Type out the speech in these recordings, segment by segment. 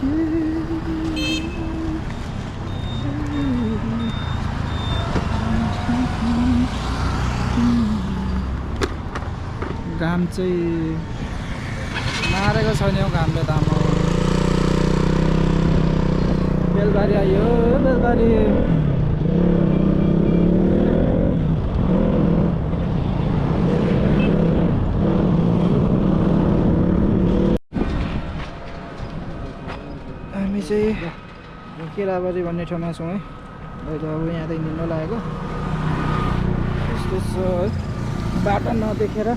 घाम चाहिँ मारेको छैन हौ घामले त आमा। बेलबारी आयो बेलबारी। हामी चाहिँ केराबारी भन्ने ठाउँमा छौँ है। अहिले अब यहाँदेखि हिँड्न लागेको यस्तो छ है। बाटो नदेखेर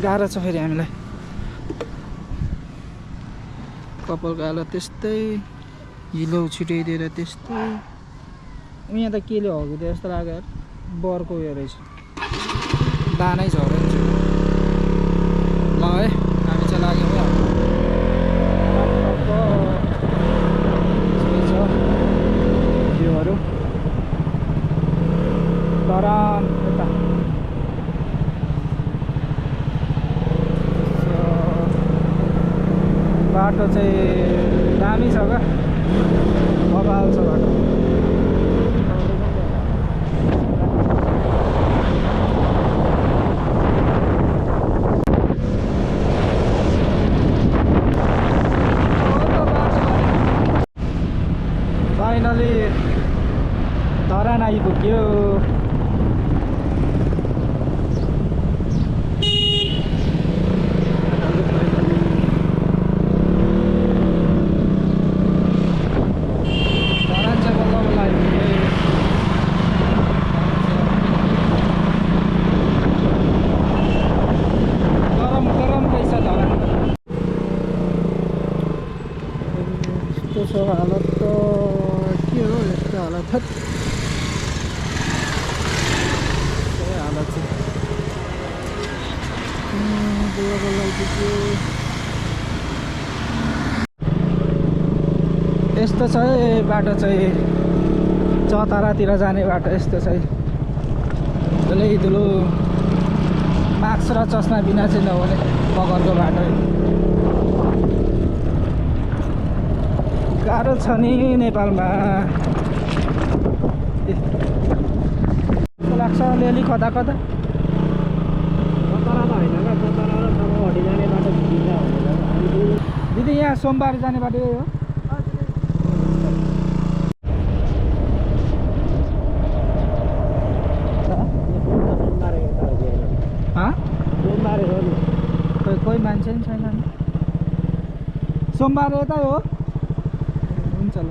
गाह्रो छ फेरि हामीलाई। कपालको हालत त्यस्तै, हिलो छिटाइदिएर त्यस्तै। यहाँ त केले हगिदियो जस्तो लाग्यो, बरको उयो रहेछ, दानै झरेको छ। ल है हामी चाहिँ लाग्यौँ है। भ्यूहरू धरान यता बाटो चाहिँ दामी छ क्या, बबाल छ बाटो। फाइनली धरान आइपुग्यो। हालत त के हो यस्तो हालत, हालत चाहिँ यस्तो छ है बाटो चाहिँ। चतरातिर जाने बाटो यस्तो छ है। धुलो मास्क र चस्मा बिना चाहिँ नहुने बगरको बाटो। गाह्रो छ नि नेपालमा। लाग्छ अलिअलि कता कता। दिदी यहाँ सोमबार जाने बाटो यही हो? कोही मान्छे पनि छैन। सोमबार यतै हो? हुन्छ ल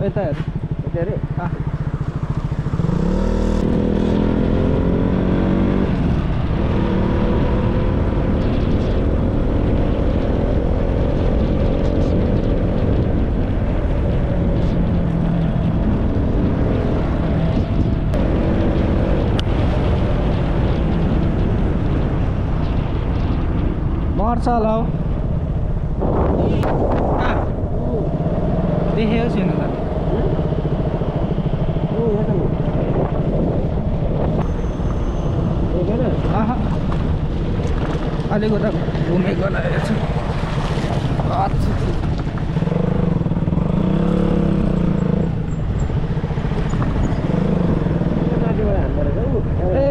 यता हेर अरे। मर्छ होला हौ, देखेको छैन त। अलिक उता घुमेको लागेको छ। ए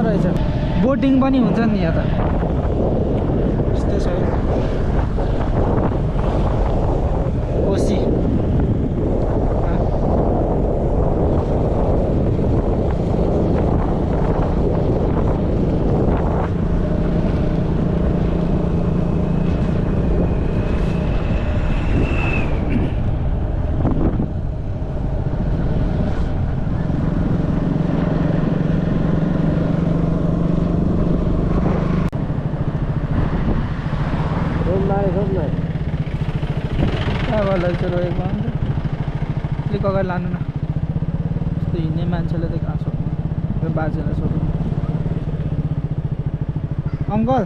रहेछ, बोटिङ पनि हुन्छ नि यहाँ त। यस्तै छ कोसी। रोएको अन्त अलिक अगाडि लानु न। यस्तो हिँड्ने मान्छेले त कहाँ सक्नु, यो बाजेलाई सोध्नु। अङ्कल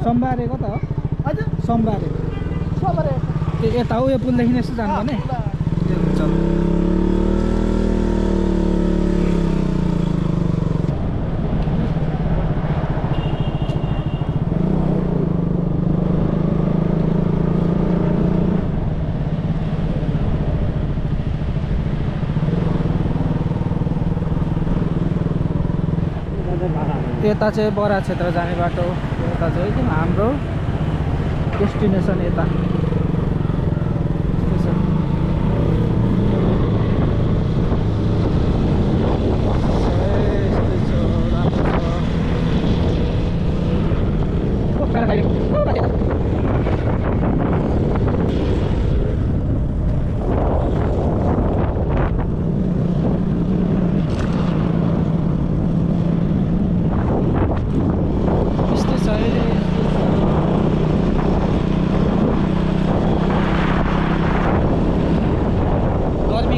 सोमबारे कता हो? हजुर सोमबारे। यता हो यो पुलदेखि यस्तो जानुपर्ने? हुन्छ। यता चाहिँ बरा क्षेत्र जाने बाटो, यता चाहिँ एकदम हाम्रो डेस्टिनेसन यता।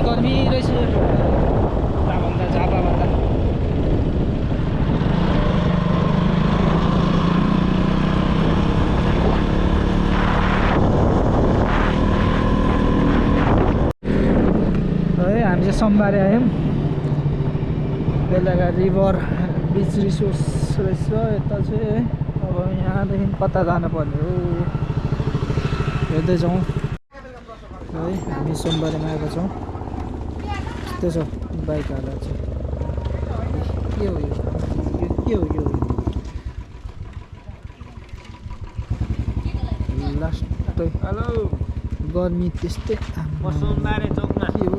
गर्मी रहेछ भन्दा झापा भन्दा। है हामी चाहिँ सोमबारे आयौँ। बेलुका रिभर बिच रिसोर्स रहेछ यता चाहिँ। अब यहाँदेखि कता जानुपर्ने हो हेर्दै जाउँ है। हामी सोमबारेमा आएको छौँ। त्यस्तो छ बाइकहरूलाई चाहिँ के हो यो के हो यो लास्ट। हेलो गर्मी त्यस्तै सोमबारे चौकमा के हो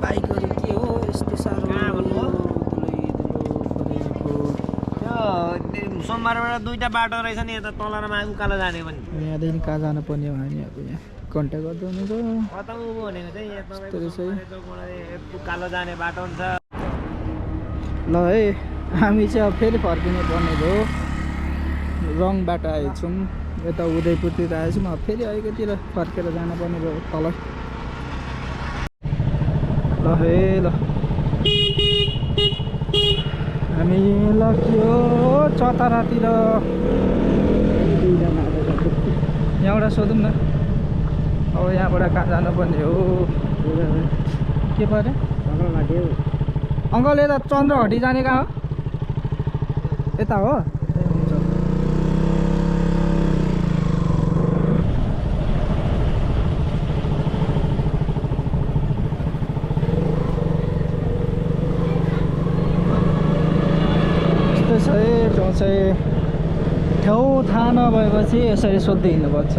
बाइकहरू के हो यस्तो साह्रो। सोमबारबाट दुईटा बाटो रहेछ नि, यता तल र माथि उकालो जाने पनि। यहाँदेखि कहाँ जानु पर्ने हो हामी अब यहाँ कन्ट्याक्ट गर्दै हुनुहुन्छ। कता उ भनेको चाहिँ यहाँ यस्तो रहेछ है। तपाईँको चौकबाट उकालो जाने बाटो हुन्छ। ल है हामी चाहिँ अब फेरि फर्किनु पर्ने भयो। रङ बाटो आएछौँ, यता उदयपुरतिर आएछौँ। अब फेरि अलिकतिर फर्केर जानुपर्ने भयो तल। ल है ल हामी लग्यो चतरातिर। यहाँबाट सोधौँ न अब यहाँबाट कहाँ जानुपर्ने हो के पऱ्यो अङ्कल। यता चन्द्रघटी जाने कहाँ हो? यता हो। ठाउँ थाहा नभएपछि यसरी सोध्दै हिँड्नुपर्छ।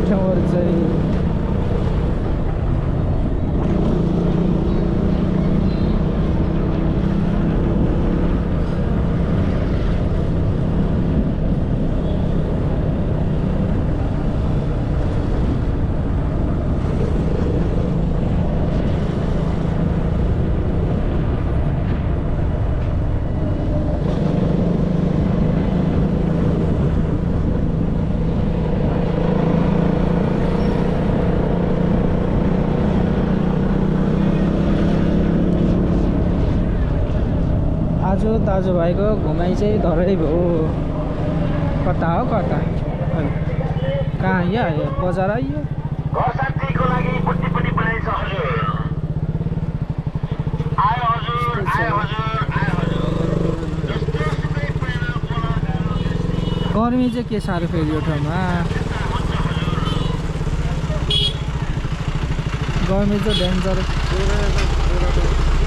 ठाउँहरू चाहिँ दाजुभाइको घुमाइ चाहिँ धरै भयो। कता हो कता कहाँ आयो बजार आइयो। गर्मी चाहिँ के साह्रो फेरि यो ठाउँमा गर्मी चाहिँ डेन्जर।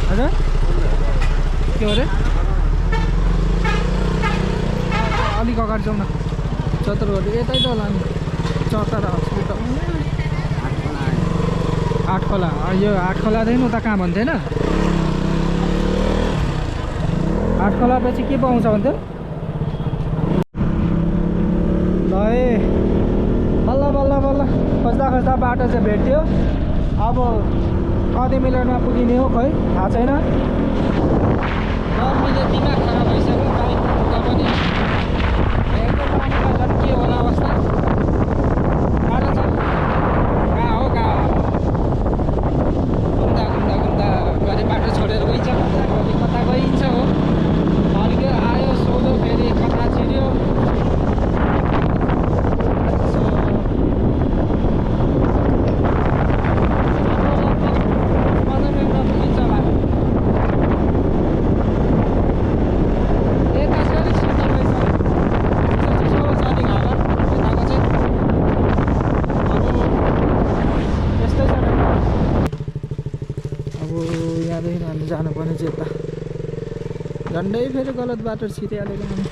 हजुर के हो अरे अलिक अगाडि जाउँ न। चतुरगढी यतै त होला नि। चतरा हस्पिटल आठखोला। यो आठखोलादेखि उता कहाँ भन्थेन? आठखोलापछि के पाउँछ भन्थ्यो? ल है बल्ल बल्ल बल्ल खोज्दा खोज्दा बाटो चाहिँ भेट्यो। अब कति मिनटमा पुगिने हो खै थाहा छैन। गर्मीले दिमाग खराब भइसक्यो बाइक कुदाउँदा पनि। के होला अवस्था बाटो छ कहाँ हो कहाँ घुम्दा घुम्दा घुम्दा घरि बाटो छोडेर गइन्छ, कता गइन्छ हो। फर्क्यो आयो सोध्यो फेरि कता छिर्यो। झन्डै फेरि गलत बाटो छिरिहालेको हामी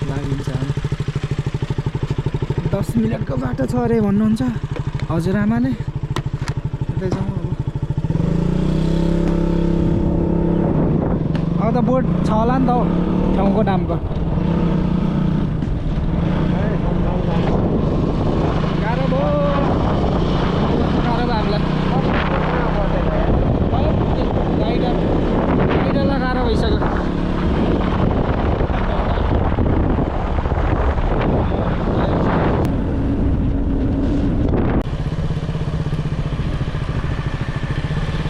लागिन्छ 10 मिनटको बाटो छ अरे भन्नुहुन्छ हजुरआमाले यतै जाउँ अब त बोर्ड छ होला नि त हौ ठाउँको नामको गाह्रो भयो हामीलाई गाइडरलाई गाह्रो भइसक्यो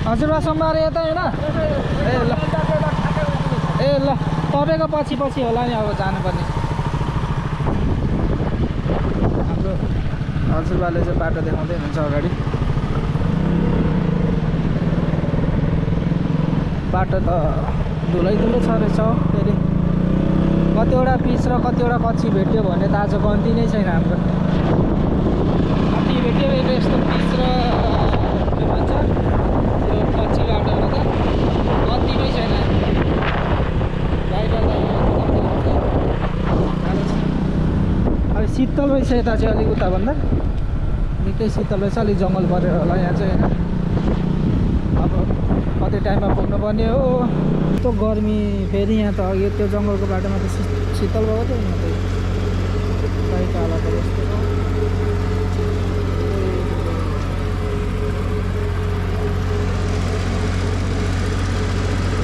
हजुरबा सोमबार यता होइन ए ल तपाईँको पछि पछि होला नि अब जानुपर्ने हाम्रो हजुरबाले चाहिँ बाटो देखाउँदै हुनुहुन्छ अगाडि बाटो त धुलै धुलो छ रहेछ फेरि कतिवटा पिच र कतिवटा कच्ची भेट्यो भने त आज गन्ती नै छैन हाम्रो कति भेट्यो यस्तो पिच र के भन्छ यो कच्ची बाटोहरू त गन्ती नै छैन अब शीतल रहेछ यता चाहिँ अलिक उताभन्दा निकै शीतल रहेछ अलिक जङ्गल परेर होला यहाँ चाहिँ होइन अब कति टाइममा पुग्नुपर्ने हो यस्तो गर्मी फेरि यहाँ त अघि त्यो जङ्गलको बाटोमा त शीतल भएको थियो यहाँ त कहीँ काला त यस्तो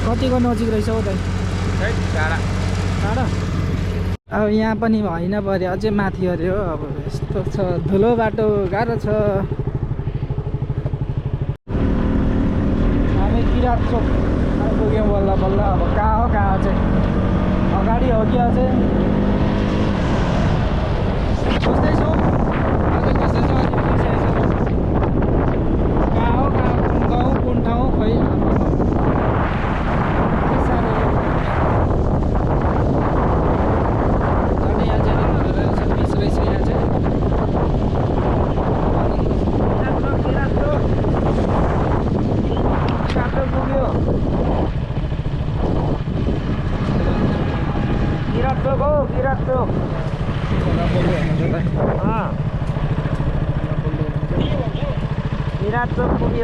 कतिको नजिक रहेछ हौ दाइ टाढा अब यहाँ पनि होइन पऱ्यो अझै माथि अरे हो अब यस्तो छ धुलो बाटो गाह्रो छ हामी किरात चोक आइपुग्यौँ बल्ल बल्ल अब कहाँ चाहिँ अगाडि हो कि अझै खोज्दैछौँ अझै खोज्दैछौँ कहाँ हो कुन गाउँ कुन ठाउँ खोइ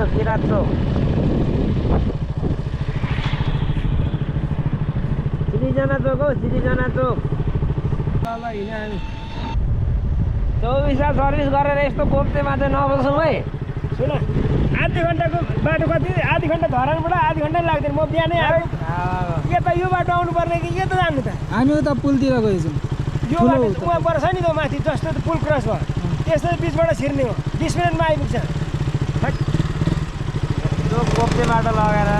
किरात चोक सिरिजना चोक हो सिरिजना चोक 24 सर्भिस गरेर यस्तो पोप्तेमा चाहिँ नबसौँ है सुन आधी घन्टाको बाटो कति आधी घन्टा धरानबाट आधी घन्टा लाग्दैन म बिहानै आएको के त यो बाटो आउनु पर्ने कि के त जानु त हामी उता पुलतिर गएछौँ यो बाटो उहाँ पर्छ नि त माथि जस्तो पुल क्रस भयो त्यस्तो बिचबाट छिर्ने हो 20 मिनटमा आइपुग्छ त्यो पोप्ते बाटो लगाएर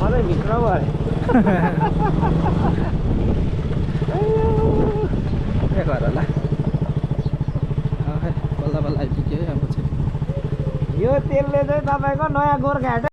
मलाई भित्र भयो के गर होला बल्ल बल्ल आइपुग्यो है अब चाहिँ यो तेलले चाहिँ तपाईँको नयाँ गोर्खाहाट